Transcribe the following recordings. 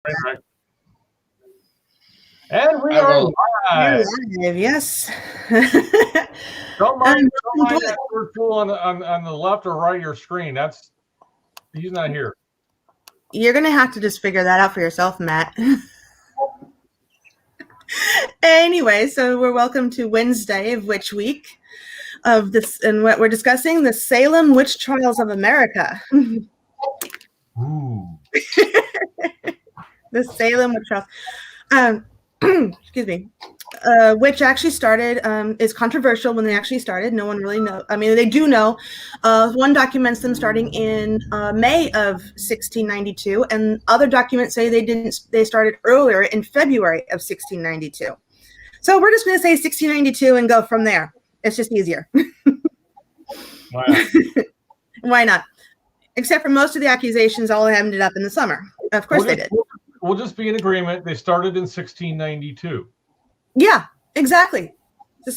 Right. And we I are will- live. Yes. Don't mind that third fool on the left or right of your screen. He's not here. You're going to have to just figure that out for yourself, Matt. Anyway, so we're welcome to Wednesday of Witch Week of this, and what we're discussing, the Salem Witch Trials of America. Ooh. The Salem Witch Trials. Excuse me. Which actually started, is controversial when they actually started. No one really knows. I mean, they do know. One documents them starting in May of 1692, and other documents say they started earlier in February of 1692. So we're just going to say 1692 and go from there. It's just easier. Why not? Why not? Except for most of the accusations all ended up in the summer. Of course they did. We'll just be in agreement. They started in 1692. Yeah, exactly. The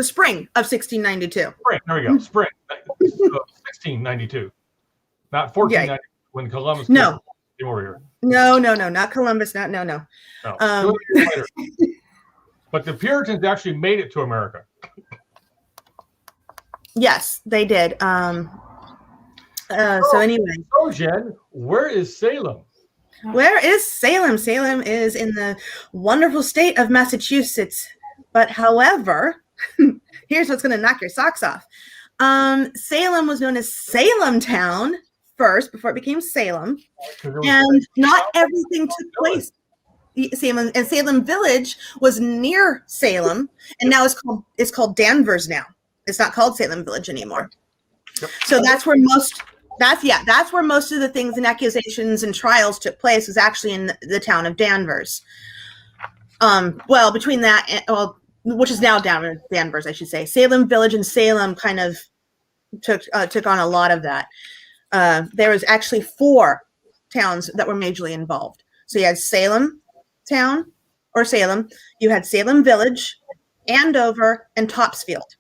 spring of 1692. Spring. There we go. Spring. 1692. Not 1492 when Columbus came over here. No, not Columbus. No. Later. But the Puritans actually made it to America. Yes, they did. So anyway. So, Jen, where is Salem? Where is Salem? Salem is in the wonderful state of Massachusetts. But however, here's what's going to knock your socks off. Salem was known as Salem Town first before it became Salem. And not everything took place. Salem Village was near Salem, and now it's called Danvers now. It's not called Salem Village anymore. Yep. So that's where most of the things and accusations and trials took place, was actually in the town of Danvers. Between that, which is now Danvers, I should say. Salem Village and Salem kind of took on a lot of that. There was actually 4 towns that were majorly involved. So you had Salem Town, or Salem. You had Salem Village, Andover, and Topsfield.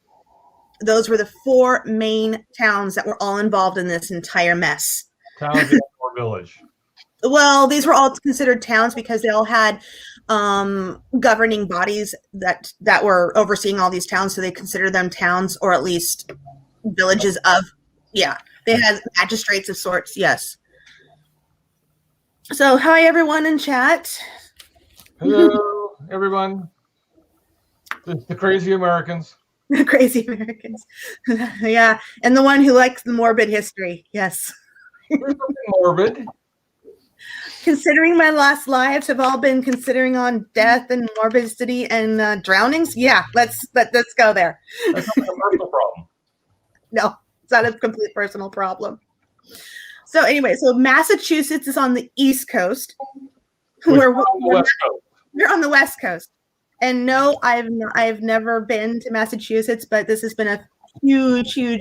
Those were the 4 main towns that were all involved in this entire mess. Towns or village? Well, these were all considered towns because they all had governing bodies that were overseeing all these towns, so they considered them towns, or at least villages of, they had magistrates of sorts, yes. So, hi everyone in chat. Hello, everyone. The crazy Americans. The crazy Americans. Yeah, and the one who likes the morbid history, yes. Morbid. Considering my last lives have all been considering on death and morbidity and drownings, let's go there. That's not a personal problem. No, it's not a complete personal problem. So anyway, Massachusetts is on the East Coast. We're on the West Coast. And no, I've never been to Massachusetts, but this has been a huge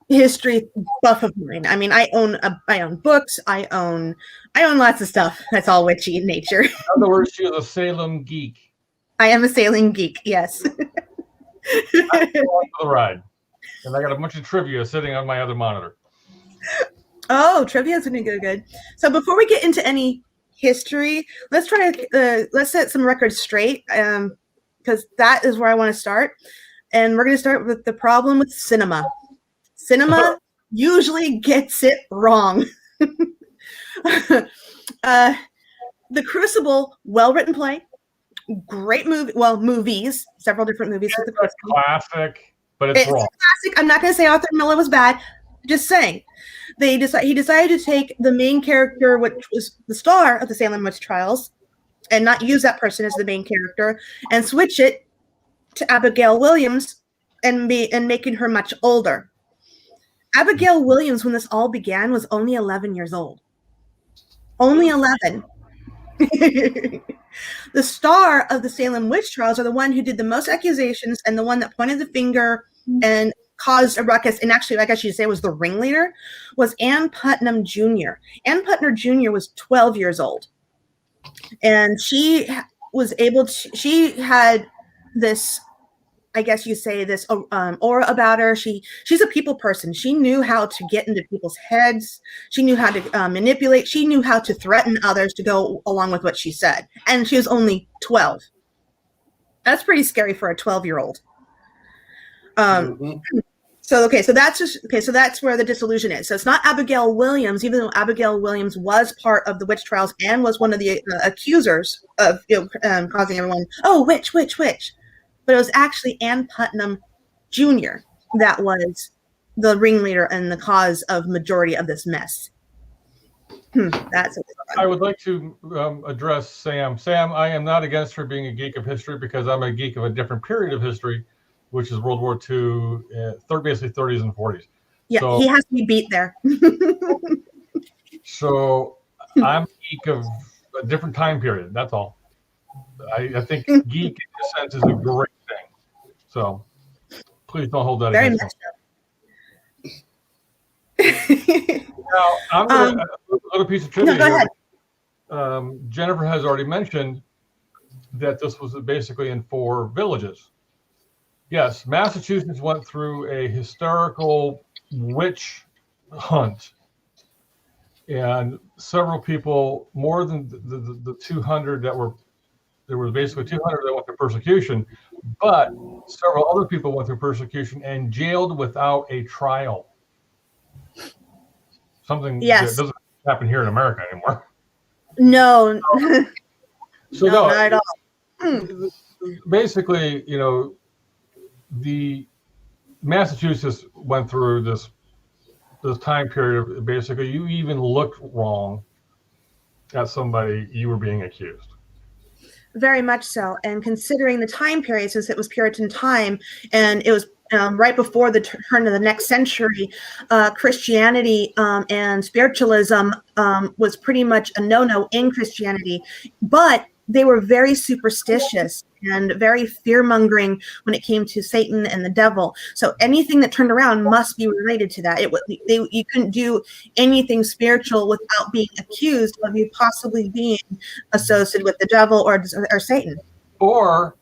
history buff of mine. I mean, I own books, I own lots of stuff that's all witchy in nature. In other words, she is a Salem geek. I am a Salem geek, yes. I'm going for the ride. And I got a bunch of trivia sitting on my other monitor. Oh, trivia is going to go good. So before we get into any history, let's try to let's set some records straight, because that is where I want to start. And we're going to start with the problem with cinema. Cinema usually gets it wrong. The Crucible, well-written play, great movie. Well, movies, several different movies. It's a classic, but it's wrong. A classic. I'm not going to say Arthur Miller was bad. Just saying. He decided to take the main character, which was the star of the Salem Witch Trials, and not use that person as the main character, and switch it to Abigail Williams and making her much older. Abigail Williams, when this all began, was only 11 years old. Only 11. The star of the Salem Witch Trials, are the one who did the most accusations and the one that pointed the finger and caused a ruckus, and actually, like I should say, was the ringleader, was Ann Putnam Jr. Ann Putnam Jr. was 12 years old. And she had this I guess you say this aura about her. She's a people person. She knew how to get into people's heads. She knew how to manipulate. She knew how to threaten others to go along with what she said. And she was only 12. That's pretty scary for a 12-year-old. So that's where the disillusion is. So it's not Abigail Williams, even though Abigail Williams was part of the witch trials and was one of the accusers of causing everyone, oh, witch. But it was actually Ann Putnam Jr. that was the ringleader and the cause of majority of this mess. I would like to address Sam. Sam, I am not against her being a geek of history because I'm a geek of a different period of history, which is World War II, basically 30s and 40s. Yeah, so, he has to be beat there. So I'm a geek of a different time period. That's all. I think geek in this sense is a great thing. So please don't hold that against me. Now, I'm going to another piece of trivia. No, go ahead. Jennifer has already mentioned that this was basically in 4 villages. Yes, Massachusetts went through a hysterical witch hunt, and several people, more than the 200 there was basically 200 that went through persecution, but several other people went through persecution and jailed without a trial. Something that doesn't happen here in America anymore. No. So no, not at all. Basically, the Massachusetts went through this time period. Basically, you even looked wrong at somebody, you were being accused. Very much so. And considering the time period, since it was Puritan time, and it was right before the turn of the next century, Christianity and spiritualism was pretty much a no-no in Christianity. But they were very superstitious and very fear-mongering when it came to Satan and the devil. So anything that turned around must be related to that. You couldn't do anything spiritual without being accused of you possibly being associated with the devil or Satan. Or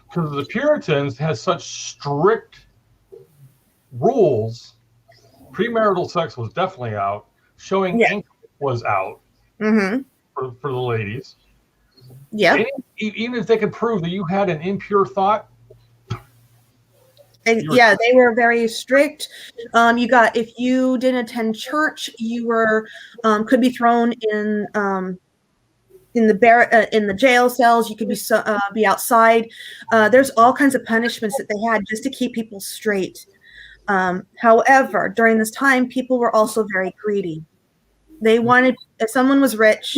because the Puritans had such strict rules, premarital sex was definitely out. Showing ink was out for the ladies. Yeah. Even if they could prove that you had an impure thought. They were very strict. If you didn't attend church, you were could be thrown in the jail cells. You could be outside. There's all kinds of punishments that they had just to keep people straight. However, during this time, people were also very greedy. They wanted, if someone was rich,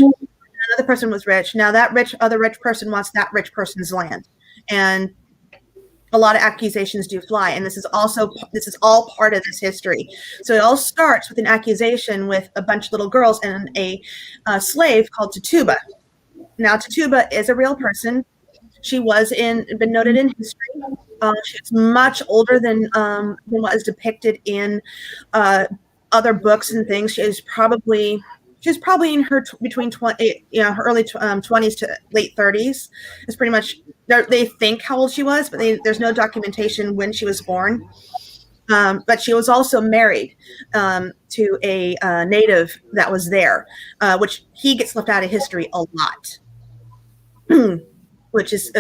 another person was rich. Now that other rich person wants that rich person's land, and a lot of accusations do fly. And this is all part of this history. So it all starts with an accusation with a bunch of little girls and a slave called Tituba. Now Tituba is a real person. She was been noted in history. She's much older than what is depicted in other books and things. She's probably in her between her early 20s to late 30s. It's pretty much they think how old she was, but there's no documentation when she was born. But she was also married to a native that was there, which he gets left out of history a lot. Which is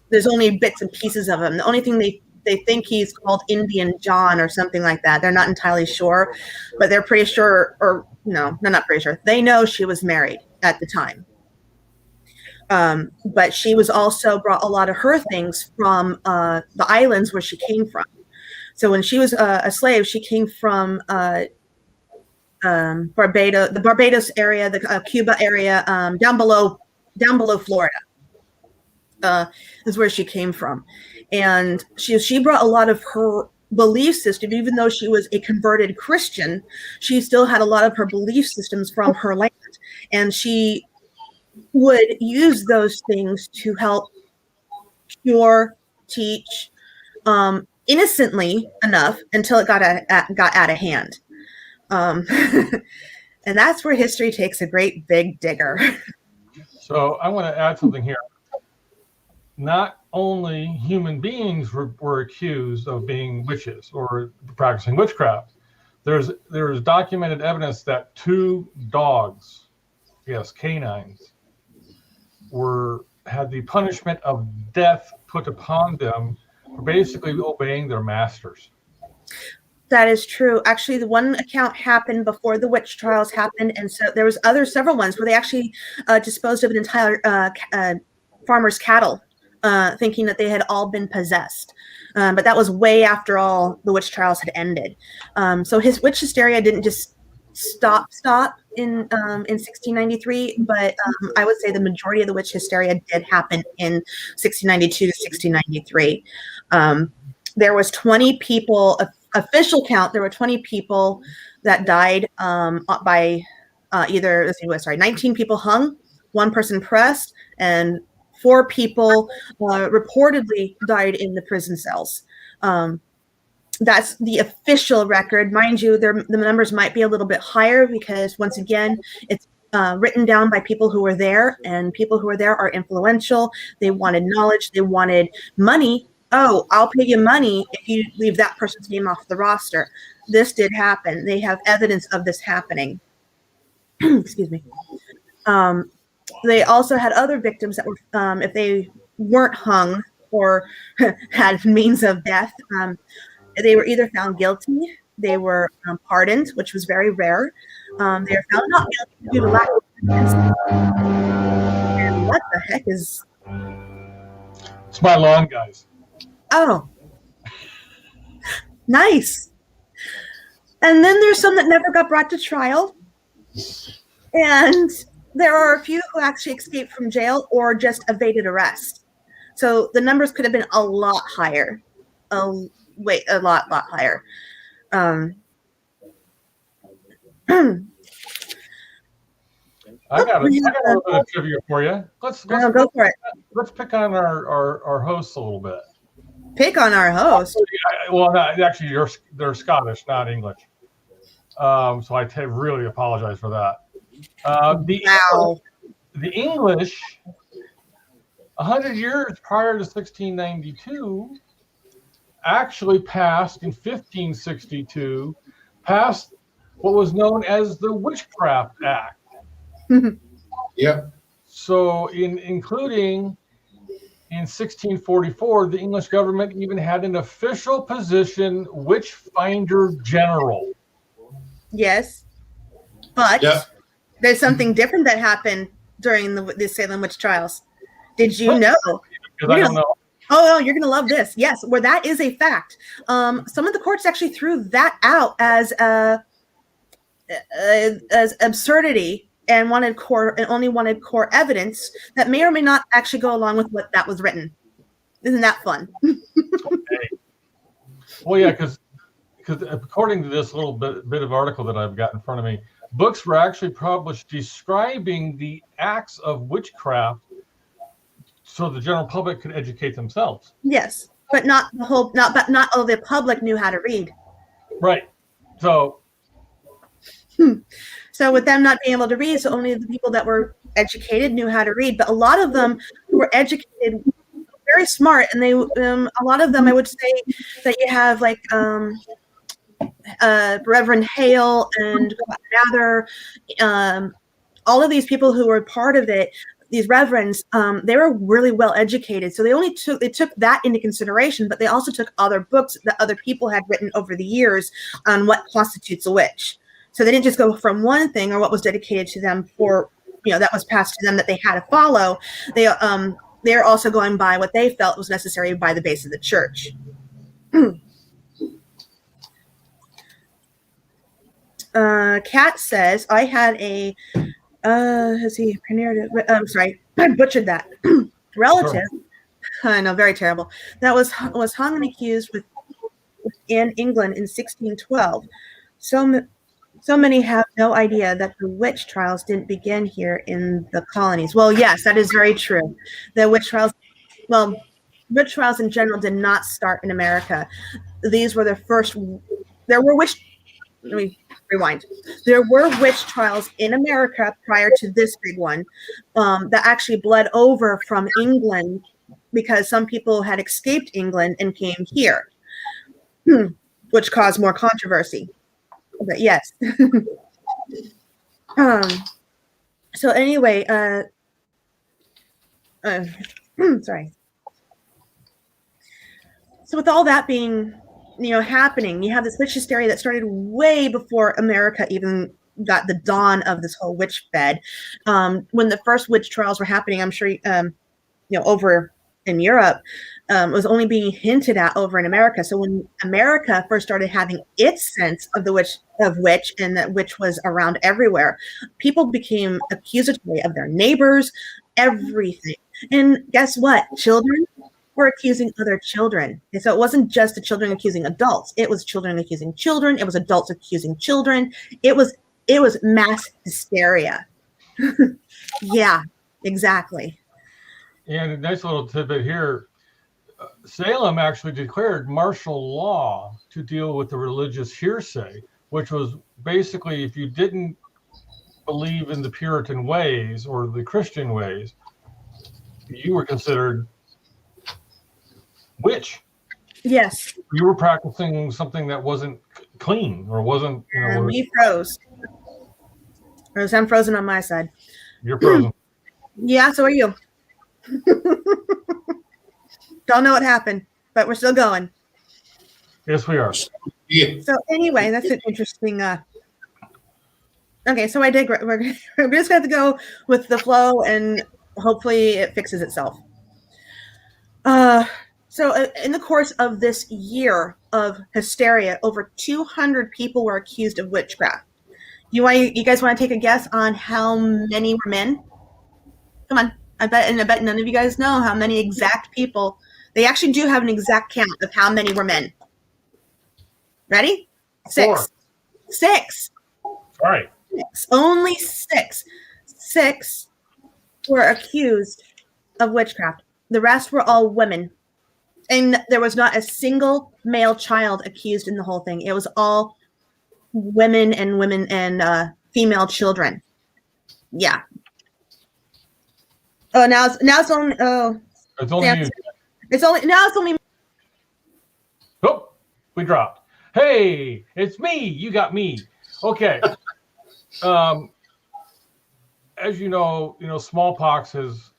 there's only bits and pieces of him. The only thing they think he's called Indian John or something like that. They're not entirely sure, but they're pretty sure, or no, they're not pretty sure. They know she was married at the time. But she was also brought a lot of her things from the islands where she came from. So when she was a slave, she came from Barbados, the Barbados area, the Cuba area, down below Florida. Is where she came from, and she brought a lot of her belief system. Even though she was a converted Christian, she still had a lot of her belief systems from her land, and she would use those things to help cure, teach, innocently enough until it got out of hand. And that's where history takes a great big digger. So I want to add something here. Not only human beings were accused of being witches or practicing witchcraft. There's documented evidence that 2 dogs, yes, canines, had the punishment of death put upon them for basically obeying their masters. That is true. Actually, the one account happened before the witch trials happened, and so there was several ones where they actually disposed of an entire farmer's cattle, thinking that they had all been possessed. But that was way after all the witch trials had ended. So his witch hysteria didn't just stop in 1693, but I would say the majority of the witch hysteria did happen in 1692 to 1693. There was 20 people. Official count, there were 20 people that died by either, 19 people hung, 1 person pressed, and 4 people reportedly died in the prison cells. That's the official record. Mind you, the numbers might be a little bit higher because, once again, it's written down by people who were there, and people who were there are influential. They wanted knowledge. They wanted money. Oh, I'll pay you money if you leave that person's name off the roster. This did happen. They have evidence of this happening. Excuse me. They also had other victims that were, if they weren't hung or had means of death, they were either found guilty, they were pardoned, which was very rare. They were found not guilty due to lack of evidence. And what the heck is... It's my lawn, guys. Oh, nice. And then there's some that never got brought to trial. And there are a few who actually escaped from jail or just evaded arrest. So the numbers could have been a lot higher. A lot higher. I got a little bit of trivia for you. Let's go for it. Let's pick on our hosts a little bit. Pick on our host. Well, actually, they're Scottish, not English. So I really apologize for that. The English, 100 years prior to 1692, actually passed in 1562, passed what was known as the Witchcraft Act. Yep. So, including in 1644, the English government even had an official position, Witchfinder General. Yes, but there's something different that happened during the Salem witch trials. Did you know? Because I don't know. Oh, you're going to love this. Yes, where that is a fact. Some of the courts actually threw that out as absurdity and only wanted core evidence that may or may not actually go along with what that was written. Isn't that fun? Well, yeah, because according to this little bit of article that I've got in front of me, books were actually published describing the acts of witchcraft so the general public could educate themselves. Yes, but not all the public knew how to read. Right. So with them not being able to read, so only the people that were educated knew how to read. But a lot of them who were educated, very smart, and they a lot of them, I would say that you have like Reverend Hale and Mather, all of these people who were part of it. These reverends, they were really well educated, so they took that into consideration, but they also took other books that other people had written over the years on what constitutes a witch. So they didn't just go from one thing or what was dedicated to them for, that was passed to them that they had to follow. They're also going by what they felt was necessary by the base of the church. Kat says, I had a I'm sorry, I butchered that. Relative, I know, very terrible. That was hung and accused in England in 1612. So many have no idea that the witch trials didn't begin here in the colonies. Well, yes, that is very true. The witch trials in general did not start in America. These were the first. Let me rewind. There were witch trials in America prior to this big one that actually bled over from England because some people had escaped England and came here, which caused more controversy. But yes. So anyway, sorry. So with all that being, happening, you have this witch hysteria that started way before America even got the dawn of this whole witch bed. When the first witch trials were happening, I'm sure, over in Europe, was only being hinted at over in America. So when America first started having its sense of the witch, and that witch was around everywhere, people became accusatory of their neighbors, everything. And guess what? Children were accusing other children. And so it wasn't just the children accusing adults. It was children accusing children. It was adults accusing children. It was mass hysteria. Yeah, exactly. And a nice little tidbit here. Salem actually declared martial law to deal with the religious hearsay, which was basically if you didn't believe in the Puritan ways or the Christian ways, you were considered witch. Yes. You were practicing something that wasn't clean or wasn't. And we froze. Rose, I'm frozen on my side. You're frozen. Yeah, so are you. Don't know what happened, but we're still going. Yes, we are. Yeah. So anyway, that's an interesting. Okay, so I digress. We're just going to have to go with the flow, and hopefully it fixes itself. So in the course of this year of hysteria, over 200 people were accused of witchcraft. You guys want to take a guess on how many were men? Come on. I bet none of you guys know how many exact people. They actually do have an exact count of how many were men. Ready? 6. 4. 6. Sorry. 6. Only 6. 6 were accused of witchcraft. The rest were all women. And there was not a single male child accused in the whole thing. It was all women and female children. Yeah. Oh, now it's only. Oh, It's only you. It's only. Oh, we dropped. Hey, it's me. You got me. Okay. As you know, smallpox has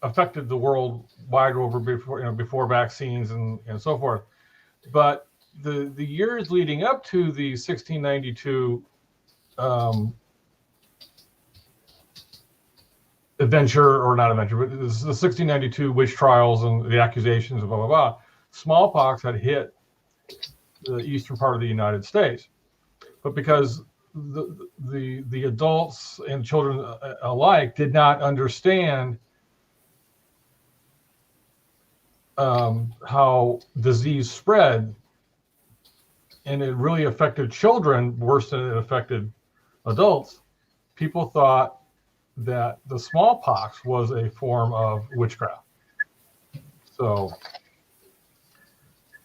affected the world wide over before vaccines and so forth. But the years leading up to the 1692 adventure, or not adventure, but the 1692 witch trials and the accusations of blah, blah, blah, smallpox had hit the eastern part of the United States. But because the adults and children alike did not understand how disease spread, and it really affected children worse than it affected adults, people thought that the smallpox was a form of witchcraft. So,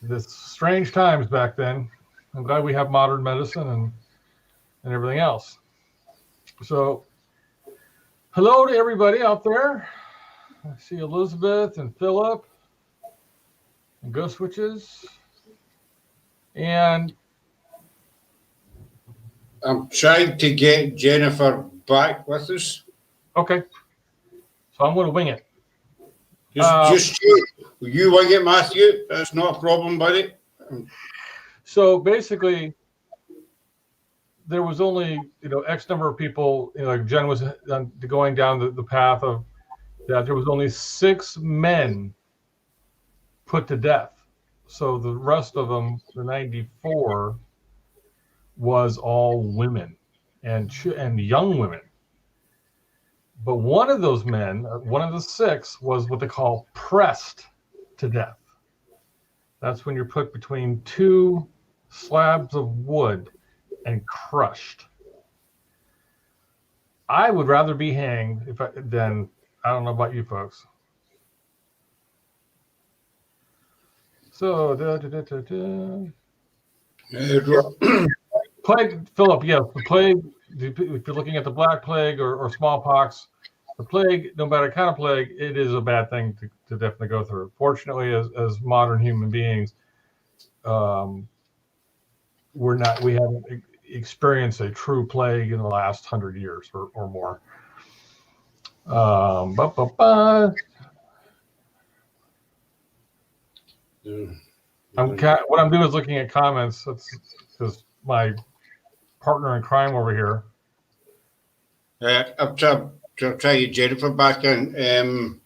this strange times back then. I'm glad we have modern medicine and everything else. So, hello to everybody out there. I see Elizabeth and Philip and Ghost Witches. And I'm trying to get Jennifer back with us. okay, so I'm going to wing it. Just you wing it, Matthew. That's not a problem, buddy. So basically, there was only X number of people. Like Jen was going down the path of that. There was only 6 men put to death. So the rest of them, the 94, was all women and young women. But one of those men, one of the 6, was what they call pressed to death. That's when you're put between 2 slabs of wood and crushed. I would rather be hanged than, I don't know about you folks. So, plague, Philip, yes, the plague, if you're looking at the Black Plague or smallpox, the plague, no matter kind of plague, it is a bad thing to definitely go through. Fortunately, as modern human beings, we haven't experienced a true plague in the last 100 years or more. What I'm doing is looking at comments. That's because my partner in crime over here. I'll try you, Jennifer, back in.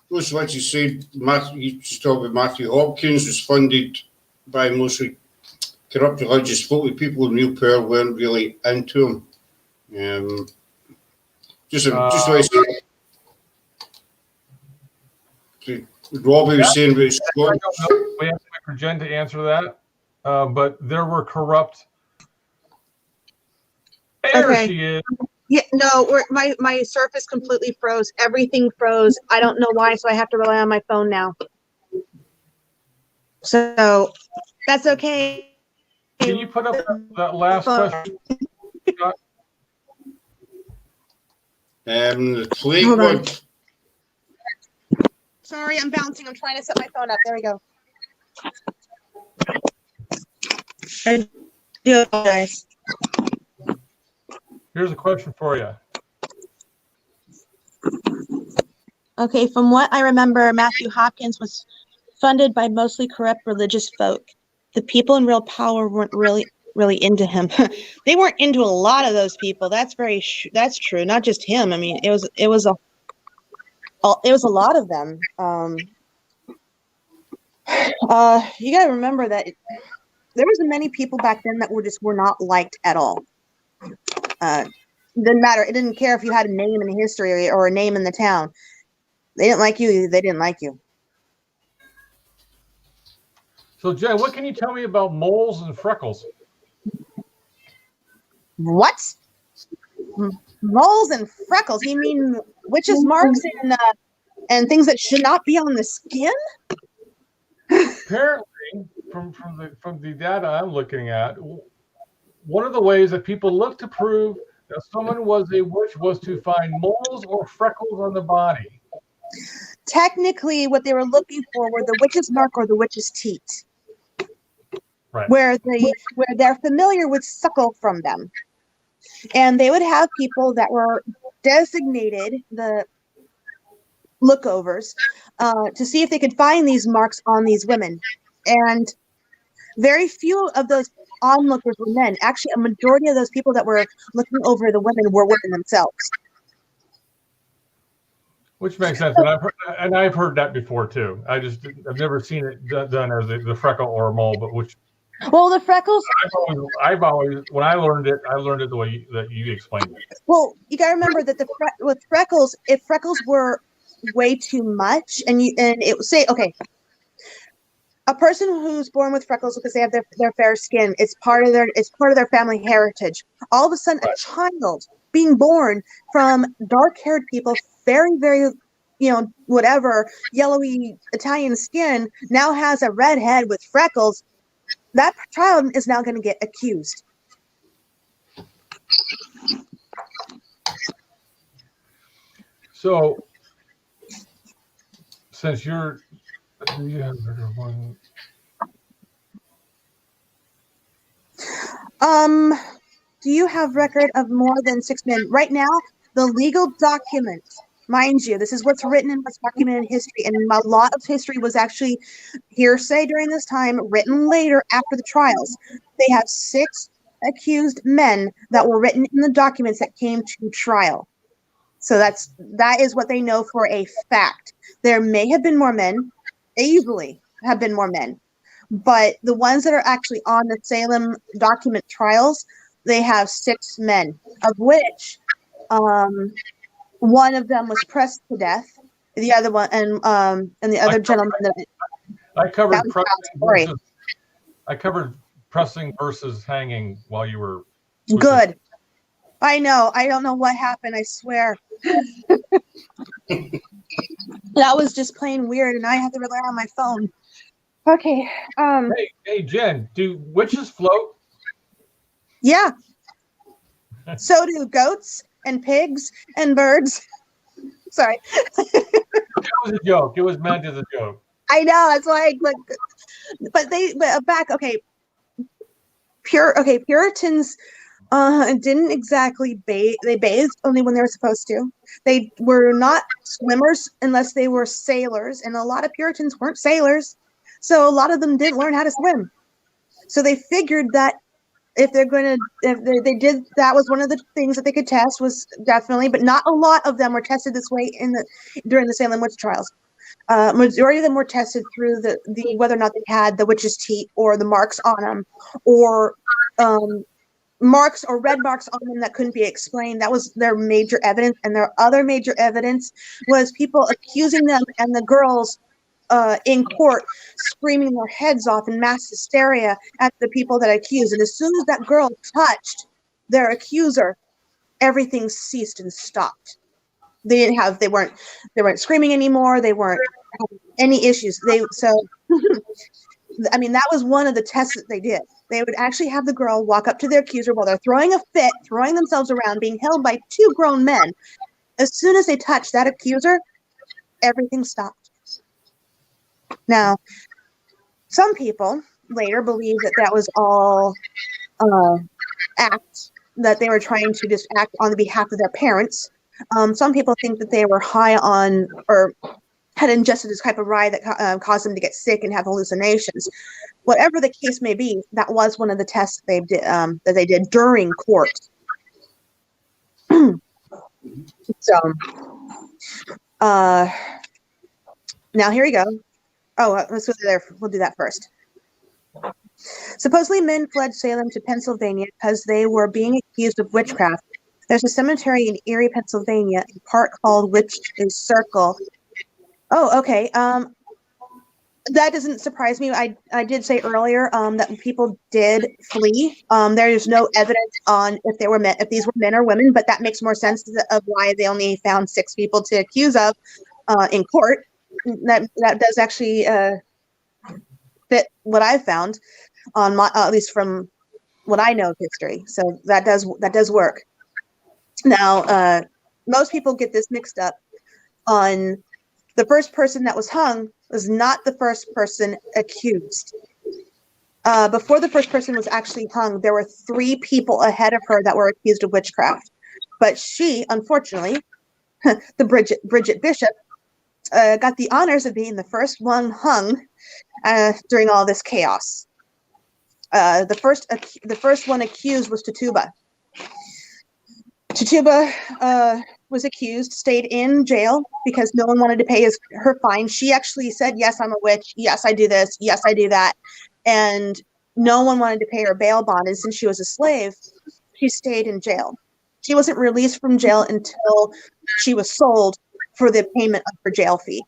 Most what you said, you just talked about Matthew Hopkins was funded by mostly corrupt religious folk. The people in real power weren't really into him. Just Robbie was saying about Scott. We have to wait for Jen to answer that. But there were corrupt. There she is. Yeah, no, my Surface completely froze. Everything froze. I don't know why, so I have to rely on my phone now. So that's okay. Can you put up that last question? The plague one. Sorry, I'm bouncing. I'm trying to set my phone up. There we go. I do apologize. Here's a question for you. Okay, from what I remember, Matthew Hopkins was funded by mostly corrupt religious folk. The people in real power weren't really into him. They weren't into a lot of those people. That's true. Not just him. I mean, it was a lot of them. You got to remember that there was many people back then that were not liked at all. Didn't matter. It didn't care if you had a name in the history or a name in the town. They didn't like you. They didn't like you. So, Jen, what can you tell me about moles and freckles? What? Moles and freckles? You mean witches' marks and things that should not be on the skin? Apparently, from the data I'm looking at, one of the ways that people look to prove that someone was a witch was to find moles or freckles on the body. Technically, what they were looking for were the witch's mark or the witch's teat, right? Where they're familiar with suckle from them, and they would have people that were designated the lookovers to see if they could find these marks on these women, and very few of those onlookers were men. Actually, a majority of those people that were looking over the women were women themselves. Which makes sense, and I've heard that before too. I've never seen it done as the freckle or a mole, but which. Well, the freckles. I've always when I learned it the way that you explained it. Well, you gotta remember that with freckles, if freckles were way too much, and it would say, okay, a person who's born with freckles because they have their fair skin, it's part of their family heritage. All of a sudden, a child being born from dark-haired people, very, very, whatever, yellowy Italian skin, now has a red head with freckles. That child is now going to get accused. So, since you have one. Do you have record of more than 6 men? Right now, the legal document, mind you, this is what's written and what's documented in history, and a lot of history was actually hearsay during this time, written later after the trials. They have 6 accused men that were written in the documents that came to trial. So that is what they know for a fact. There may have been more men, easily have been more men, but the ones that are actually on the Salem document trials, they have 6 men, of which one of them was pressed to death. The other one, and the other gentleman I covered pressing versus hanging while you were good. I know. I don't know what happened. I swear. That was just plain weird, and I had to rely on my phone. Okay. Hey, Jen, do witches float? Yeah. So do goats and pigs and birds. Sorry. It was a joke. It was meant as a joke. I know. It's like, but back. Okay. Puritans didn't exactly bathe. They bathed only when they were supposed to. They were not swimmers unless they were sailors, and a lot of Puritans weren't sailors, so a lot of them didn't learn how to swim. So they figured that if they did, that was one of the things that they could test, was definitely, but not a lot of them were tested this way during the Salem witch trials. Majority of them were tested through the whether or not they had the witch's teeth or the marks on them, or marks or red marks on them that couldn't be explained. That was their major evidence. And their other major evidence was people accusing them and the girls in court screaming their heads off in mass hysteria at the people that accused. And as soon as that girl touched their accuser, everything ceased and stopped. They weren't screaming anymore. They weren't having any issues. I mean, that was one of the tests that they did. They would actually have the girl walk up to their accuser while they're throwing a fit, throwing themselves around, being held by two grown men. As soon as they touched that accuser, everything stopped. Now, some people later believe that was all act, that they were trying to just act on the behalf of their parents. Some people think that they were high on or had ingested this type of rye that caused them to get sick and have hallucinations. Whatever the case may be, that was one of the tests that they did during court. So, now here we go. Oh, let's go there. We'll do that first. Supposedly, men fled Salem to Pennsylvania because they were being accused of witchcraft. There's a cemetery in Erie, Pennsylvania, a park called Witch's Circle. Oh, okay. That doesn't surprise me. I did say earlier that people did flee. There is no evidence on if these were men or women, but that makes more sense of why they only found 6 people to accuse of in court. That does actually fit what I found on at least from what I know of history. So that does work. Now, most people get this mixed up on the first person that was hung was not the first person accused. Before the first person was actually hung, there were 3 people ahead of her that were accused of witchcraft. But she, unfortunately, the Bridget Bishop, got the honors of being the first one hung during all this chaos. The first one accused was Tituba. Tituba was accused, stayed in jail because no one wanted to pay her fine. She actually said, yes, I'm a witch. Yes, I do this. Yes, I do that. And no one wanted to pay her bail bond. And since she was a slave, she stayed in jail. She wasn't released from jail until she was sold for the payment of her jail fee.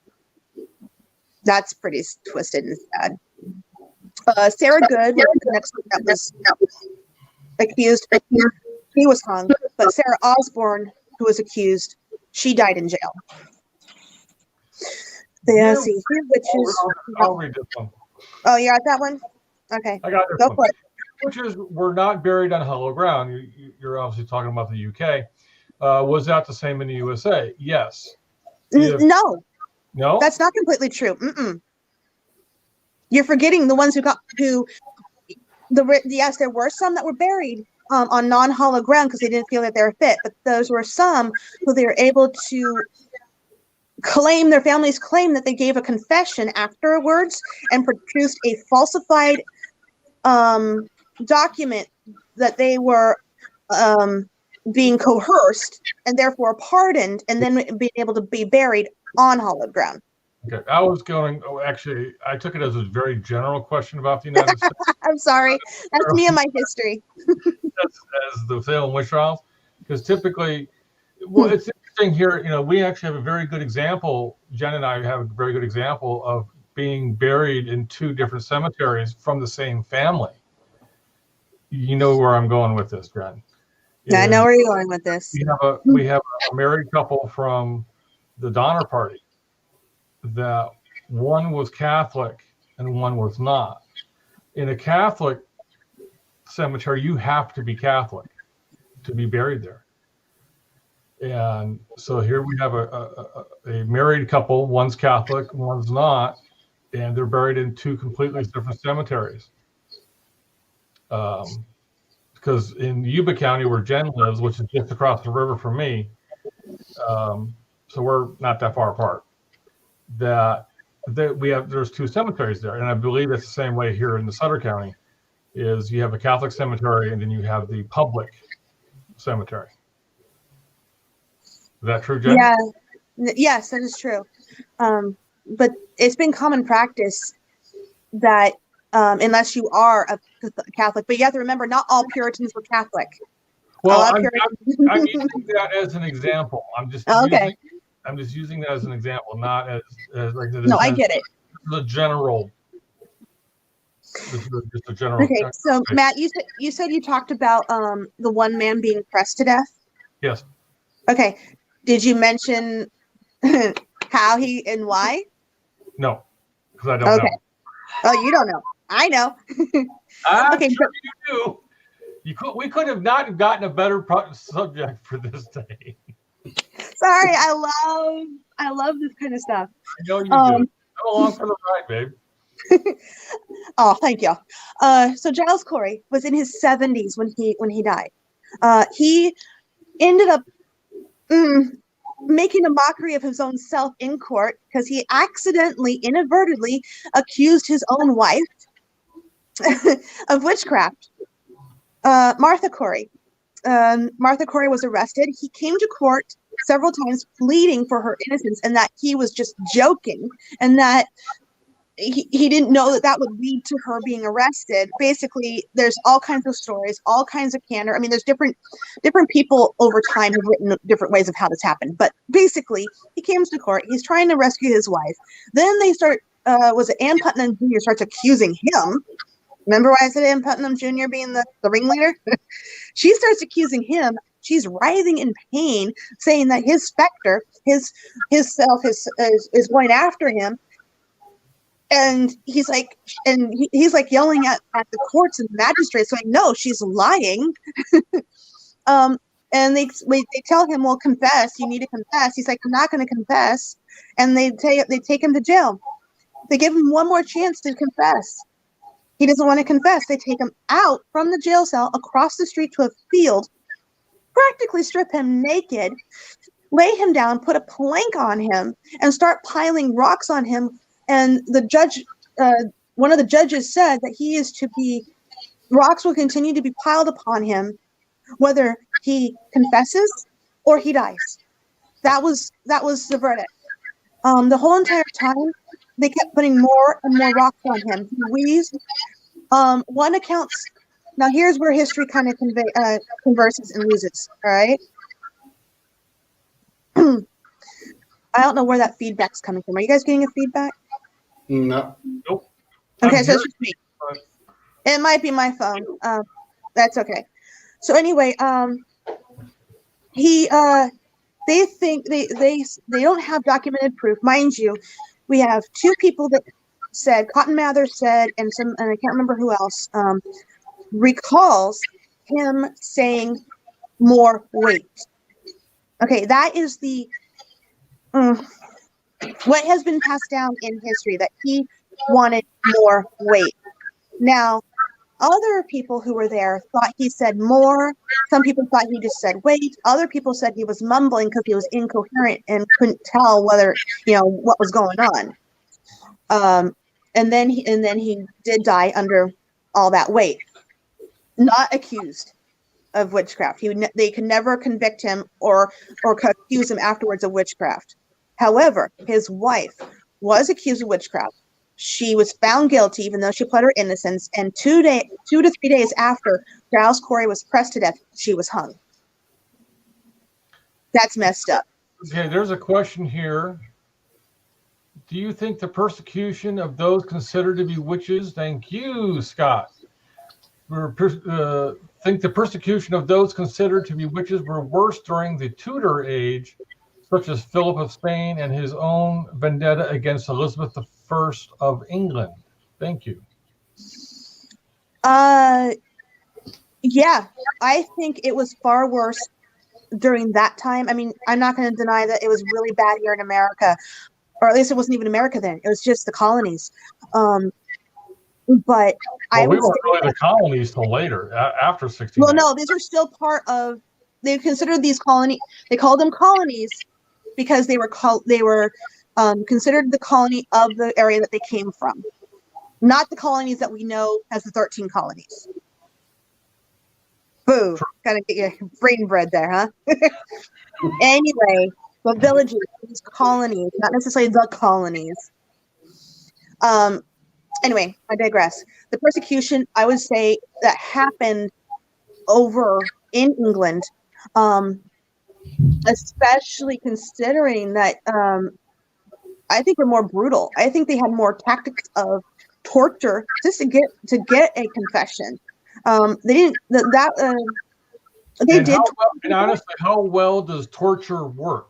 That's pretty twisted and sad. Sarah Good was the next one that was accused. He was hung, but Sarah Osborne, who was accused, she died in jail. See, here witches. I'll read this one. Oh, you're at that one? Okay. I got this Go one. for it. Witches were not buried on hollow ground. You're obviously talking about the UK. Was that the same in the USA? Yes. No. No? That's not completely true. You're forgetting the ones yes, there were some that were buried on non-hollow ground because they didn't feel that they were fit, but those were some who they were able to claim, their families claim that they gave a confession afterwards and produced a falsified document that they were being coerced and therefore pardoned, and then being able to be buried on hallowed ground. Okay, actually, I took it as a very general question about the United States. I'm sorry. That's me and my history. as the Salem witch trials, because typically, well, it's interesting here. We actually have a very good example. Jen and I have a very good example of being buried in 2 different cemeteries from the same family. You know where I'm going with this, Jen. I know where you're going with this. We have a married couple from the Donner Party that one was Catholic and one was not. In a Catholic cemetery, you have to be Catholic to be buried there. And so here we have a married couple, one's Catholic, one's not, and they're buried in two completely different cemeteries. Because in Yuba County, where Jen lives, which is just across the river from me, so we're not that far apart, there's two cemeteries there. And I believe it's the same way here in the Sutter County, is you have a Catholic cemetery and then you have the public cemetery. Is that true, Jen? Yeah. Yes, that is true. But it's been common practice that unless you are a Catholic, but you have to remember, not all Puritans were Catholic. Well, I'm using that as an example. I'm just using that as an example, not as like this. No, I get it. The general. This is just a general. Okay, so Matt, you said you talked about the one man being pressed to death. Yes. Okay, did you mention how he and why? No, because I don't know. Oh, you don't know. I know. Okay, sure you do. We could have not gotten a better subject for this day. Sorry, I love this kind of stuff. I know you do. Come along for the ride, babe. Oh, thank you. So Giles Corey was in his 70s when he died. He ended up making a mockery of his own self in court because he inadvertently accused his own wife of witchcraft. Martha Corey. Martha Corey was arrested. He came to court several times pleading for her innocence and that he was just joking and that he didn't know that would lead to her being arrested. Basically, there's all kinds of stories, all kinds of candor. I mean, there's different people over time have written different ways of how this happened. But basically, he comes to court. He's trying to rescue his wife. Then they start, was it Ann Putnam Jr. starts accusing him. Remember why I said Ann Putnam Jr. being the ringleader? She starts accusing him. She's writhing in pain, saying that his specter, his self is going after him. And he's like yelling at the courts and magistrates, saying, "No, she's lying." And they tell him, "Well, confess. You need to confess." He's like, "I'm not going to confess." And they take him to jail. They give him one more chance to confess. He doesn't want to confess. They take him out from the jail cell across the street to a field, practically strip him naked, lay him down, put a plank on him, and start piling rocks on him. And the judge, one of the judges said that rocks will continue to be piled upon him, whether he confesses or he dies. That was the verdict. The whole entire time, they kept putting more and more rocks on him. He wheezed. One accounts. Now here's where history kind of converses and loses. All right. I don't know where that feedback's coming from. Are you guys getting a feedback? No. Nope. Okay, so it's just me. It might be my phone. That's okay. So anyway, they think they don't have documented proof. Mind you, we have two people that said, Cotton Mather said, and I can't remember who else, recalls him saying more weight. Okay, that is the what has been passed down in history, that he wanted more weight. Now, other people who were there thought he said more. Some people thought he just said weight. Other people said he was mumbling because he was incoherent and couldn't tell whether, what was going on. And then he did die under all that weight. Not accused of witchcraft. They could never convict him or accuse him afterwards of witchcraft. However, his wife was accused of witchcraft. She was found guilty, even though she pled her innocence. And 2 to 3 days after Giles Corey was pressed to death, she was hung. That's messed up. Okay, there's a question here. Do you think the persecution of those considered to be witches? Thank you, Scott. Think the persecution of those considered to be witches were worse during the Tudor age, such as Philip of Spain and his own vendetta against Elizabeth I of England. Thank you. Yeah, I think it was far worse during that time. I mean, I'm not going to deny that it was really bad here in America, or at least it wasn't even America then. It was just the colonies. But I Well, we would weren't say really the colonies till later, after 16. well, no, these are still part of. They considered these colony. They called them colonies because they were considered the colony of the area that they came from, not the colonies that we know as the 13 colonies. Boo! Gotta get your brain bred there, huh? Anyway, the villages, these colonies, not necessarily the colonies. Anyway, I digress. The persecution, I would say, that happened over in England, especially considering that I think were more brutal. I think they had more tactics of torture just to get a confession. They didn't they And did. and honestly, how well does torture work?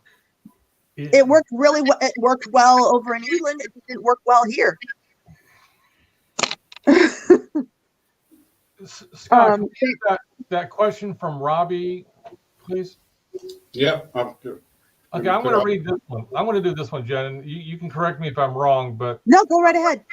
It worked really well. It worked well over in England. It didn't work well here. Scott, can we get that question from Robbie, please? Yep. Okay, I'm going to read this one. I'm going to do this one, Jen, and you can correct me if I'm wrong, but No, go right ahead.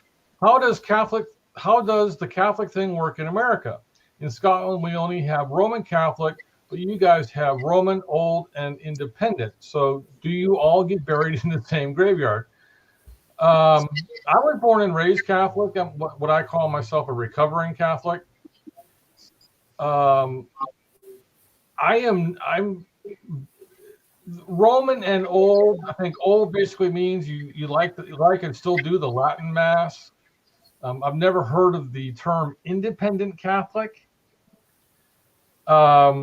how does the Catholic thing work in America? In Scotland, we only have Roman Catholic, but you guys have Roman, Old, and Independent. So do you all get buried in the same graveyard? I was born and raised Catholic. I'm what I call myself a recovering Catholic. I'm Roman and Old. I think Old basically means you like and still do the Latin Mass. I've never heard of the term Independent Catholic. I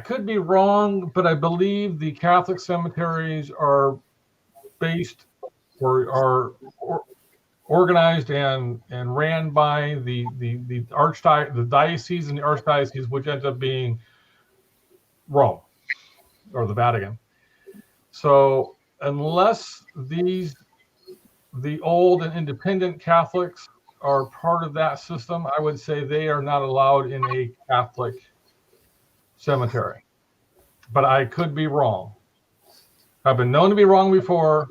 could be wrong, but I believe the Catholic cemeteries are based or are organized and ran by the diocese and the archdiocese, which ends up being Rome or the Vatican. So unless the Old and Independent Catholics are part of that system, I would say they are not allowed in a Catholic cemetery. But I could be wrong. I've been known to be wrong before,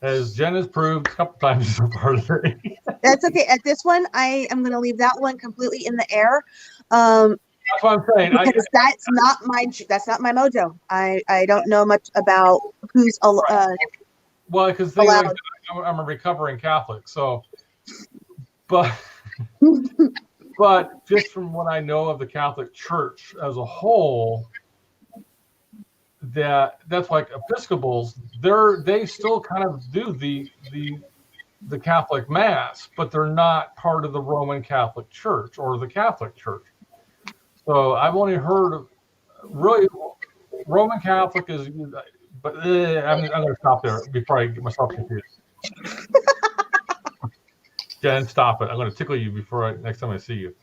as Jen has proved a couple times so far today. That's okay. At this one, I am going to leave that one completely in the air. That's what I'm saying. Because that's not my mojo. I don't know much about who's well, because I'm a recovering Catholic, so but just from what I know of the Catholic Church as a whole, that's like Episcopals. They still kind of do the Catholic Mass, but they're not part of the Roman Catholic Church or the Catholic Church. So I've only heard of really Roman Catholic is, but I'm going to stop there before I get myself confused. Jen, stop it! I'm going to tickle you next time I see you.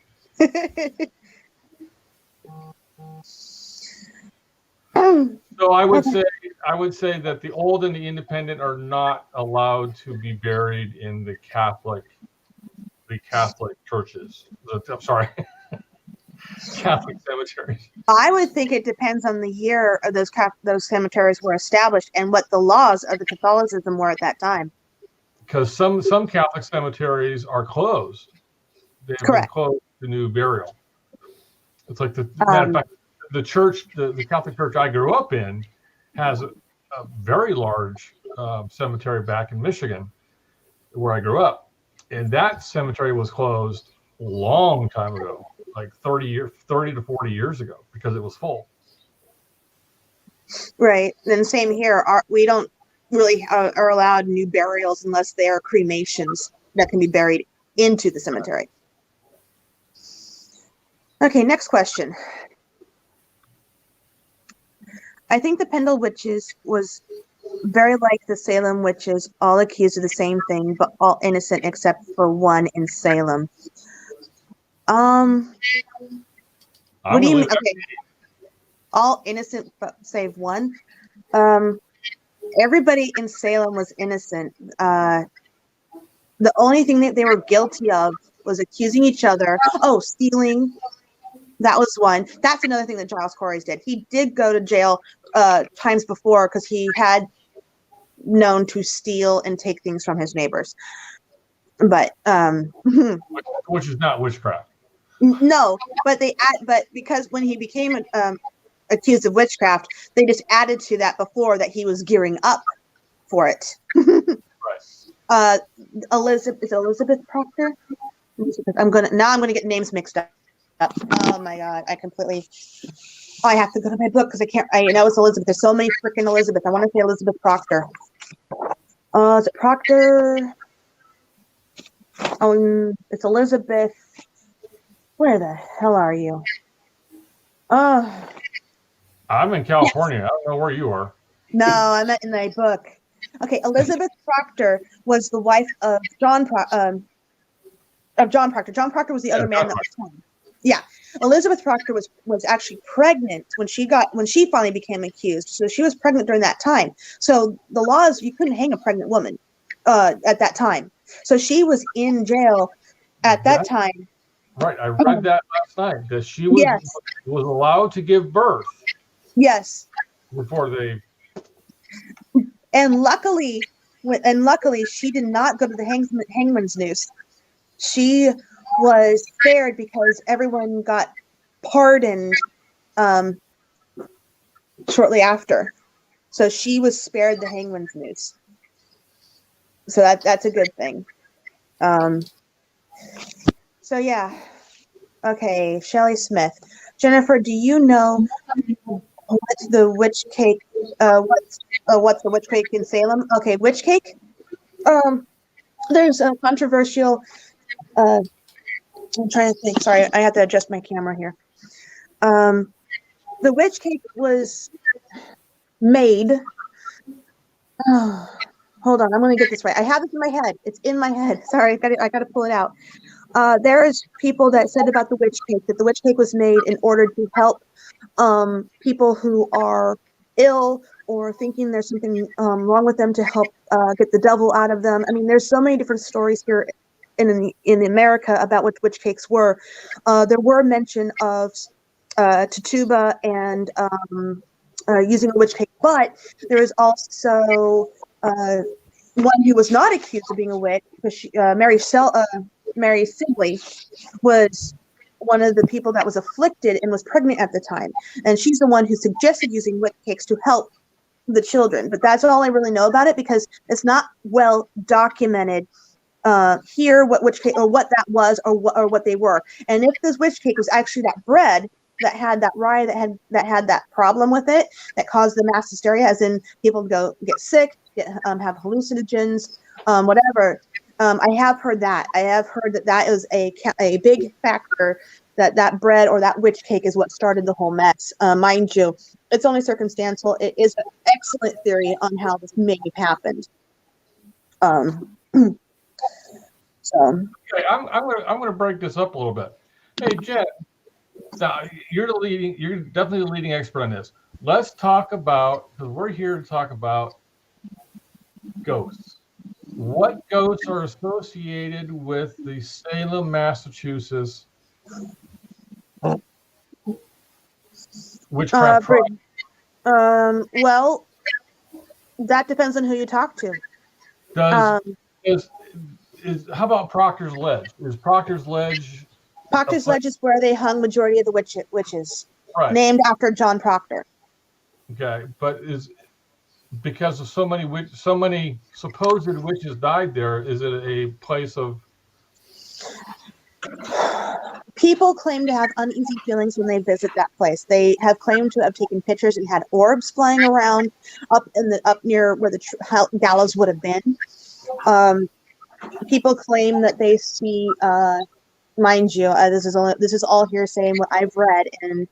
So I would say that the Old and the Independent are not allowed to be buried in the Catholic churches. I'm sorry. Catholic cemeteries. I would think it depends on the year of those cemeteries were established and what the laws of the Catholicism were at that time. Because some Catholic cemeteries are closed. They've been closed to new burial. It's like matter of fact, the church, the Catholic church I grew up in, has a very large cemetery back in Michigan, where I grew up, and that cemetery was closed a long time ago, like 30 to 40 years ago, because it was full. Right. Then same here. We don't really are allowed new burials unless they are cremations that can be buried into the cemetery. Okay, next question. I think the Pendle witches was very like the Salem witches, all accused of the same thing, but all innocent except for one in Salem. What do you mean? Okay. All innocent save one. Everybody in Salem was innocent. The only thing that they were guilty of was accusing each other. Oh, stealing That was one. That's another thing that Giles Corey did. He did go to jail times before because he had known to steal and take things from his neighbors. But which is not witchcraft. no, but because when he became accused of witchcraft, they just added to that before that he was gearing up for it. Right. Elizabeth Proctor. I'm gonna get names mixed up. Oh my god, I have to go to my book because I know it's Elizabeth. There's so many freaking Elizabeth. I want to say Elizabeth Proctor. Is it Proctor? It's Elizabeth. Where the hell are you? I'm in California. I don't know where you are. No, I'm not in my book. Okay, Elizabeth Proctor was the wife of John Proctor. John Proctor was the other man that was hung. Yeah, Elizabeth Proctor was actually pregnant when she finally became accused. So she was pregnant during that time. So the laws, you couldn't hang a pregnant woman at that time. So she was in jail at that time. Right, I read that last night that she was allowed to give birth. Yes. Before they. And luckily, she did not go to the hangman's noose. She was spared because everyone got pardoned shortly after. So she was spared the hangman's noose. So that's a good thing. So yeah. Okay, Shelley Smith. Jennifer, do you know what's the witch cake? What's the witch cake in Salem? Okay, witch cake. There's a controversial. I'm trying to think. Sorry, I have to adjust my camera here. The witch cake was made. Oh, hold on, I'm going to get this right. I have it in my head. It's in my head. Sorry, I got to pull it out. There is people that said about the witch cake that the witch cake was made in order to help people who are ill or thinking there's something wrong with them, to help get the devil out of them. I mean, there's so many different stories here in America about what witch cakes were. There were mention of Tituba and using a witch cake, but there is also one who was not accused of being a witch, because Mary Sibley was one of the people that was afflicted and was pregnant at the time, and she's the one who suggested using witch cakes to help the children. But that's all I really know about it, because it's not well documented here what witch cake or what that was, or what they were. And if this witch cake was actually that bread that had that rye that had that problem with it that caused the mass hysteria, as in people go get sick, have hallucinogens, whatever. I have heard that. I have heard that is a big factor, that bread or that witch cake is what started the whole mess. Mind you, it's only circumstantial. It is an excellent theory on how this may have happened. So Okay, I'm gonna break this up a little bit. Hey, Jen, now you're definitely the leading expert on this. Let's talk about, because we're here to talk about ghosts. What ghosts are associated with the Salem, Massachusetts witchcraft trial? Well, that depends on who you talk to. How about Proctor's Ledge? Is Proctor's Ledge? Proctor's Ledge is where they hung majority of the witches, right, named after John Proctor. Okay, but is because of so many supposed witches died there, is it a place of? People claim to have uneasy feelings when they visit that place. They have claimed to have taken pictures and had orbs flying around up near where the gallows would have been. People claim that they see, mind you, this is all hearsay and what I've read, and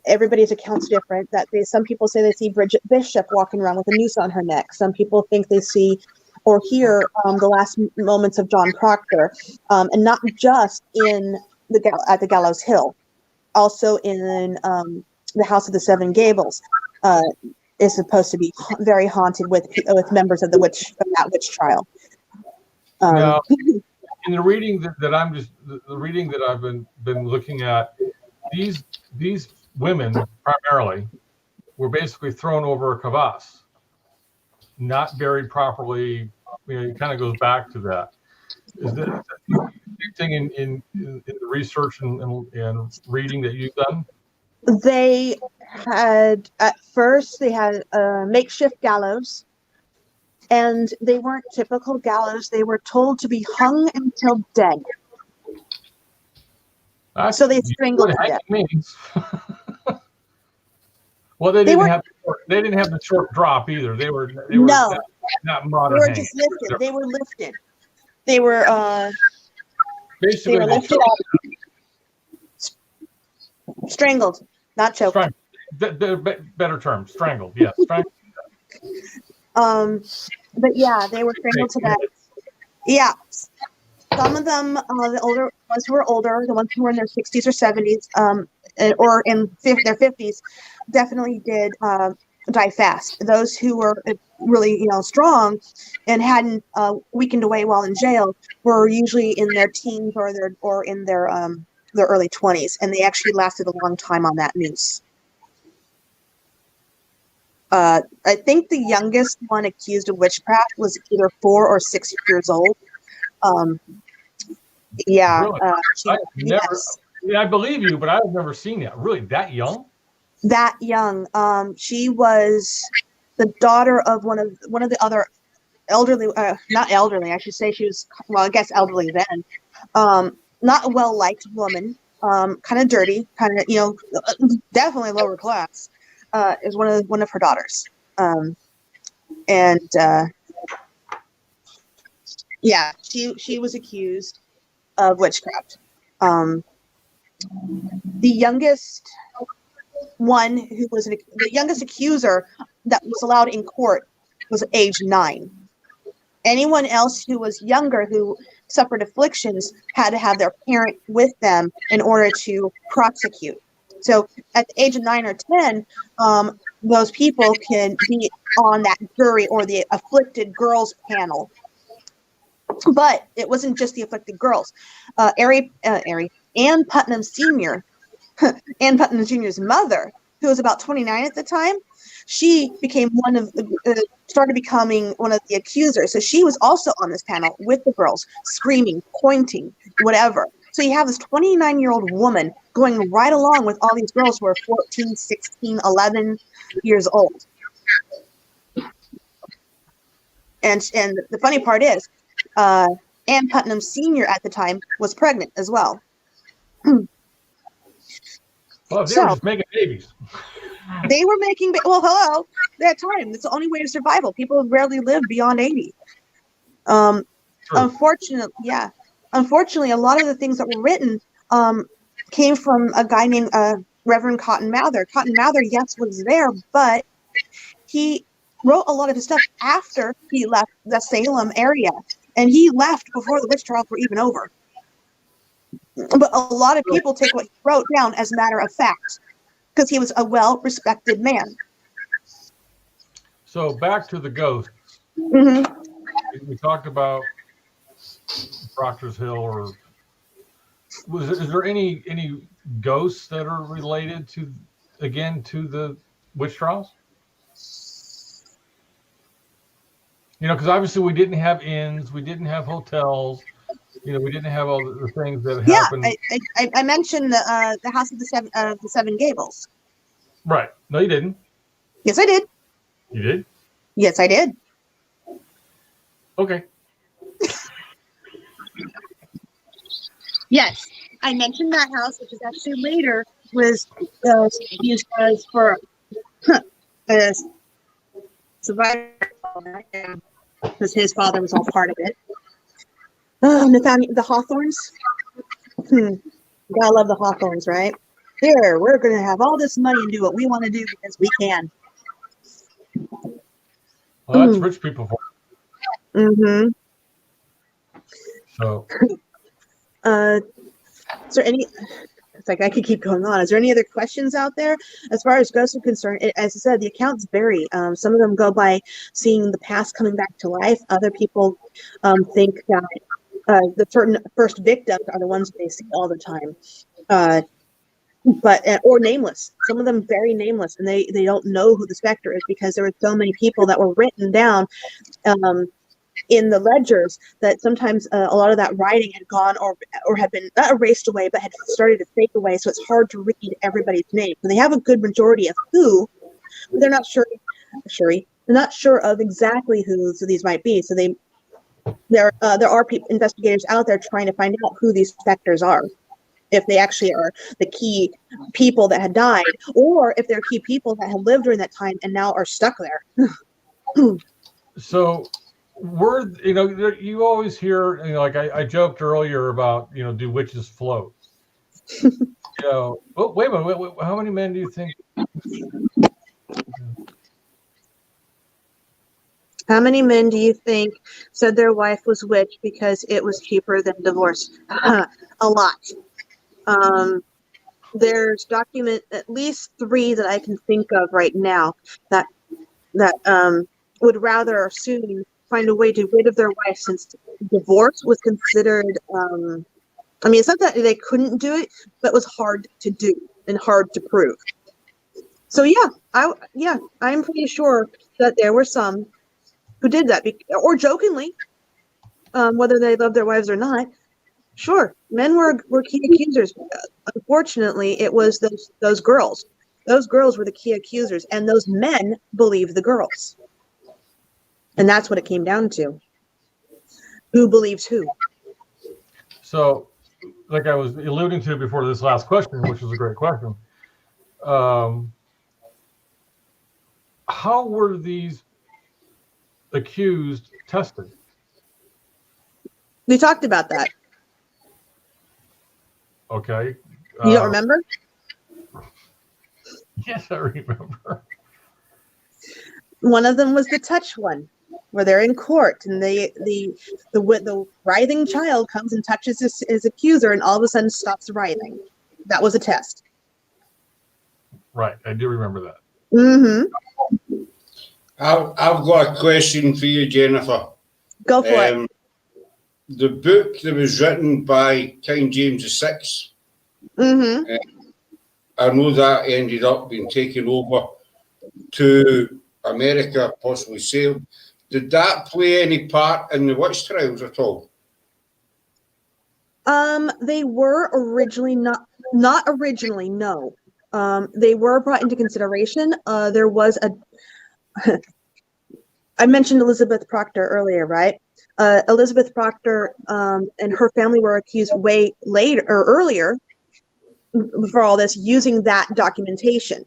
everybody's account's different. Some people say they see Bridget Bishop walking around with a noose on her neck. Some people think they see or hear the last moments of John Proctor, and not just at the Gallows Hill, also in the House of the Seven Gables. Is supposed to be very haunted with members of that witch trial. Now, in the reading that I've been looking at, these women primarily were basically thrown over a crevasse, not buried properly. It kind of goes back to that. Is that a big thing in the research and reading that you've done? They had, at first, they had a makeshift gallows, and they weren't typical gallows. They were told to be hung until dead. So they strangled to death. Means. Well, they didn't have the short drop either. They were No. not modern. They were just lifted. They were lifted. They were basically they were lifted up. Strangled, not choked. Better term, strangled. Yes, strangled. But yeah, they were strangled to death. Yeah, some of them, the older ones who were older, the ones who were in their 60s or 70s, or in their 50s, definitely did die fast. Those who were really, strong and hadn't weakened away while in jail were usually in their teens or in their early 20s, and they actually lasted a long time on that noose. I think the youngest one accused of witchcraft was either 4 or 6 years old. Yeah. Really? I believe you, but I've never seen that. Really, that young? That young. She was the daughter of one of the other elderly, not elderly, I should say. She was, well, I guess elderly then. Not a well-liked woman. Kind of dirty, kind of, definitely lower class. Is one of her daughters. Yeah, she was accused of witchcraft. The youngest one the youngest accuser that was allowed in court was age 9. Anyone else who was younger who suffered afflictions had to have their parent with them in order to prosecute. So at the age of 9 or 10, those people can be on that jury or the afflicted girls panel. But it wasn't just the afflicted girls. Ann Putnam Sr., Ann Putnam Jr.'s mother, who was about 29 at the time, she became started becoming one of the accusers. So she was also on this panel with the girls, screaming, pointing, whatever. So you have this 29-year-old woman going right along with all these girls who are 14, 16, 11 years old. And the funny part is, Ann Putnam Sr. at the time was pregnant as well. Well, they were just making babies. They were making, hello, that time. It's the only way to survival. People rarely live beyond 80. Unfortunately, a lot of the things that were written came from a guy named Reverend Cotton Mather. Cotton Mather, yes, was there, but he wrote a lot of his stuff after he left the Salem area, and he left before the witch trials were even over. But a lot of people take what he wrote down as a matter of fact, because he was a well-respected man. So back to the ghosts. Mm-hmm. We talked about Proctor's Hill, or is there any ghosts that are related to the witch trials? Because obviously we didn't have inns, we didn't have hotels, we didn't have all the things that happened. Yeah, I mentioned the House of the Seven Gables. Right. No, you didn't. Yes, I did. You did? Yes, I did. Okay. Yes, I mentioned that house, which is actually later was used as for survivor, because his father was all part of it. Nathaniel, the Hawthorns. Gotta love the Hawthorns, right? Here, we're going to have all this money and do what we want to do because we can. Well, that's rich people for it. Mm-hmm. So. Is there any? It's like I could keep going on. Is there any other questions out there? As far as ghosts are concerned, as I said, the accounts vary. Some of them go by seeing the past coming back to life. Other people think that the certain first victims are the ones they see all the time. but or nameless. Some of them very nameless, and they don't know who the specter is because there were so many people that were written down in the ledgers that sometimes a lot of that writing had gone or had been not erased away, but had started to fake away. So it's hard to read everybody's name. So they have a good majority of who, but they're not sure. They're not sure of exactly who these might be. So there are investigators out there trying to find out who these specters are, if they actually are the key people that had died, or if they're key people that had lived during that time and now are stuck there. So you always hear, like I joked earlier about, do witches float? Oh, wait a minute. Wait, how many men do you think? How many men do you think said their wife was witch because it was cheaper than divorce? A lot. There's at least 3 that I can think of right now that would rather soon find a way to rid of their wife, since divorce was considered. It's not that they couldn't do it, but it was hard to do and hard to prove. So I'm pretty sure that there were some who did that, or jokingly, whether they loved their wives or not. Sure, men were key accusers. Unfortunately, it was those girls. Those girls were the key accusers, and those men believed the girls. And that's what it came down to. Who believes who? So, like I was alluding to before this last question, which was a great question, how were these accused tested? We talked about that. Okay. You don't remember? Yes, I remember. One of them was the touch one, where they're in court and the writhing child comes and touches his accuser, and all of a sudden stops writhing. That was a test. Right, I do remember that. Mm-hmm. I've got a question for you, Jennifer. Go for it. The book that was written by King James VI, Mm-hmm. I know that ended up being taken over to America, possibly sailed. Did that play any part in the witch trials at all? They were originally not originally, no. They were brought into consideration. There was I mentioned Elizabeth Proctor earlier, right? Elizabeth Proctor and her family were accused way later or earlier for all this, using that documentation,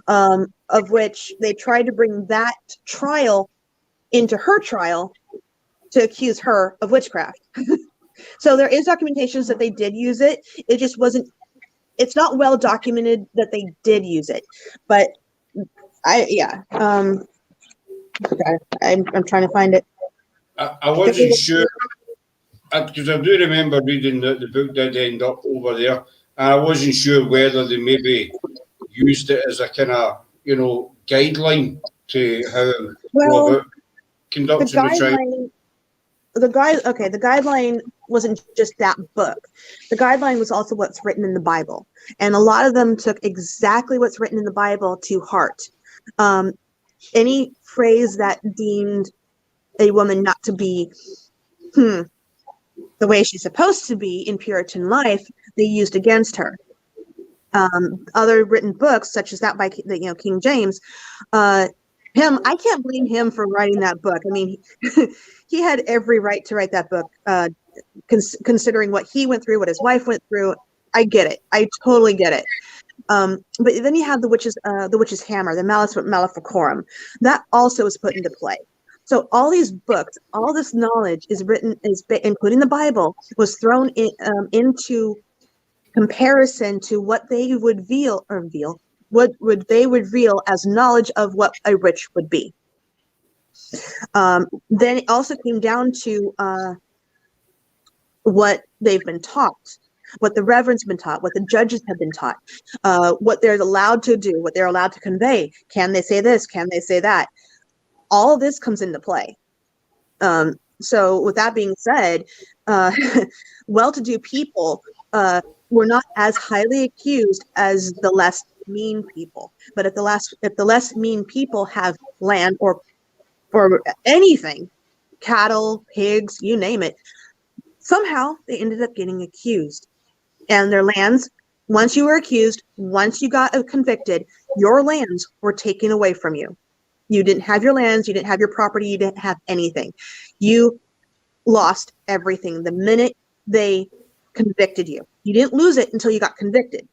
of which they tried to bring that trial into her trial to accuse her of witchcraft. So there is documentations that they did use it. It just wasn't. It's not well documented that they did use it, but I'm trying to find it. I wasn't sure, because I do remember reading that the book did end up over there, and I wasn't sure whether they maybe used it as a kind of, guideline to how go about conducting the trial. The guideline wasn't just that book. The guideline was also what's written in the Bible, and a lot of them took exactly what's written in the Bible to heart. Any phrase that deemed a woman not to be the way she's supposed to be in Puritan life, they used against her. Other written books, such as that by King James, I can't blame him for writing that book. I mean, he had every right to write that book, considering what he went through, what his wife went through. I get it. I totally get it. But then you have the witch's hammer, the Malleus Maleficarum. That also is put into play. So all these books, all this knowledge is written, including the Bible, was thrown into comparison to what they would reveal as knowledge of what a witch would be. Then it also came down to what they've been taught, what the reverend's been taught, what the judges have been taught, what they're allowed to do, what they're allowed to convey. Can they say this? Can they say that? All of this comes into play. So with that being said, well-to-do people were not as highly accused as the less mean people. But if the less mean people have land or anything, cattle, pigs, you name it, somehow they ended up getting accused. And their lands, once you were accused, once you got convicted, your lands were taken away from you. You didn't have your lands, you didn't have your property, you didn't have anything. You lost everything the minute they convicted you. You didn't lose it until you got convicted.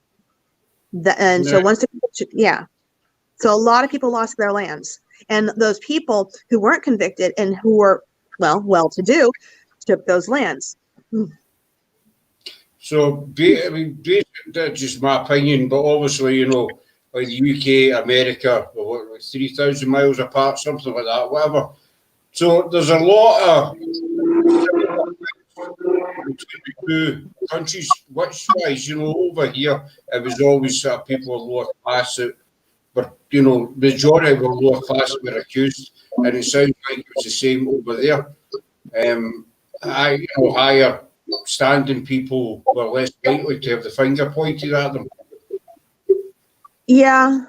So once the conviction, yeah. So a lot of people lost their lands. And those people who weren't convicted and who were, well-to-do, took those lands. So, that's just my opinion, but obviously, like the UK, America, we're like 3,000 miles apart, something like that, whatever. So there's a lot of between the two countries, which-wise, over here, it was always sort of people of lower class that were, majority were lower class that were accused, and it sounds like it was the same over there. Higher standing people were less likely to have the finger pointed at them. Yeah.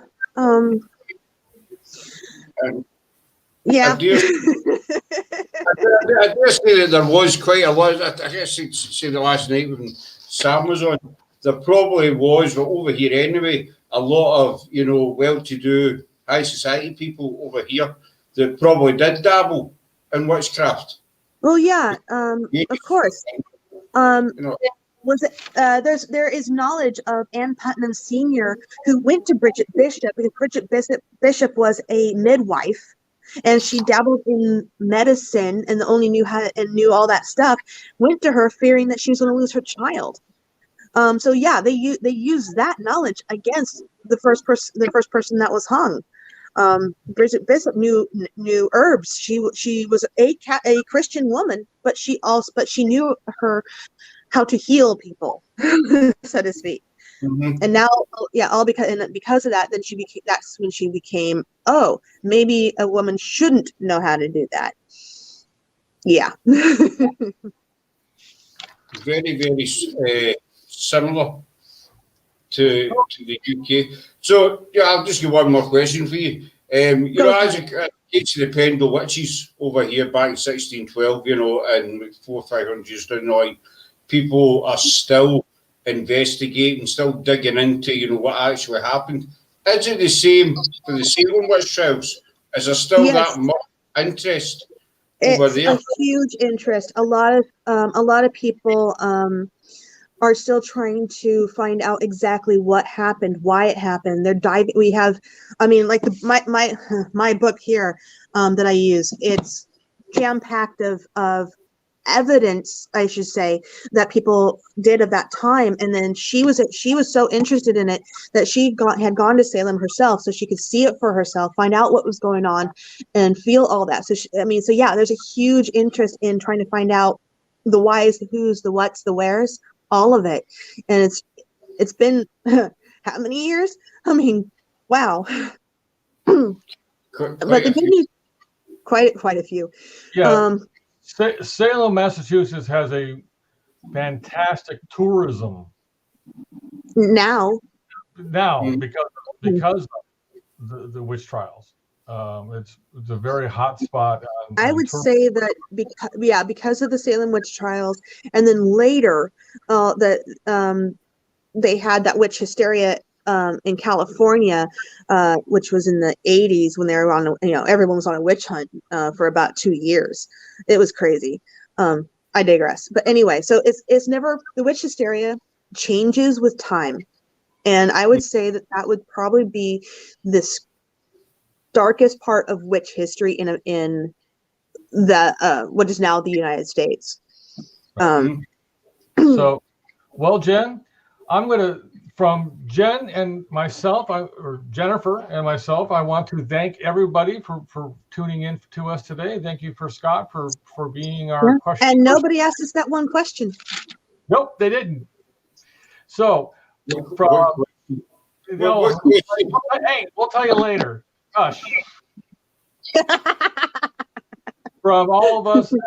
Yeah. I dare say that there was quite a lot. I guess I'd say the last night when Sam was on, there probably was, but over here anyway, a lot of, well-to-do, high society people over here that probably did dabble in witchcraft. Well, yeah, of course. Was it? There is knowledge of Ann Putnam Sr., who went to Bridget Bishop, because Bridget Bishop was a midwife, and she dabbled in medicine and only knew all that stuff. Went to her fearing that she was going to lose her child. So yeah, they used that knowledge against the first person that was hung. Bridget Bishop knew herbs. She was a Christian woman, but she knew how to heal people, so to speak. Mm-hmm. And now, all because of that, then that's when she became, maybe a woman shouldn't know how to do that. Yeah. Very, very similar to the UK. So I'll just give one more question for you. As a case of the Pendle witches over here back in 1612, and 400 or 500 years down the line, people are still investigating, still digging into, what actually happened. Is it the same for the Salem witch trials? Is there still that much interest over there? It's a huge interest. A lot of people are still trying to find out exactly what happened, why it happened. They're diving. We have, like my book here that I use. It's jam-packed of evidence, I should say, that people did of that time. And then she was so interested in it that she had gone to Salem herself, so she could see it for herself, find out what was going on, and feel all that. So there's a huge interest in trying to find out the whys, the whos, the whats, the wheres, all of it. And it's been how many years? Wow. But the good news, quite a few. Yeah. Salem, Massachusetts has a fantastic tourism now because of the witch trials. It's a very hot spot. I would say that because of the Salem witch trials, and then later they had that witch hysteria in California, which was in the 80s when they were on, everyone was on a witch hunt for about 2 years. It was crazy. I digress. But anyway, so it's never, the witch hysteria changes with time. And I would say that would probably be this darkest part of witch history in the what is now the United States. So, well, Jen, I'm going to, from Jen and myself, or Jennifer and myself, I want to thank everybody for tuning in to us today. Thank you for Scott for being our question. And nobody asked us that one question. Nope, they didn't. So, hey, we'll tell you later. Gosh. From all of us at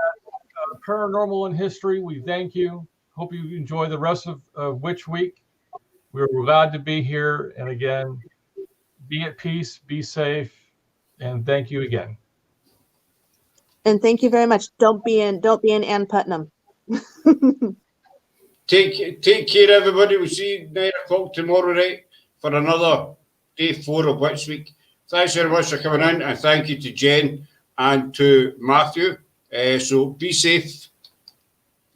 Paranormal and History, we thank you. Hope you enjoy the rest of Witch Week. We're glad to be here. And again, be at peace, be safe, and thank you again. And thank you very much. Don't be in Ann Putnam. Take care, everybody. We'll see you 9 o'clock tomorrow night for another day 4 of Witch Week. Thanks very much for coming in, and thank you to Jen and to Matthew. So be safe.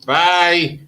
Bye.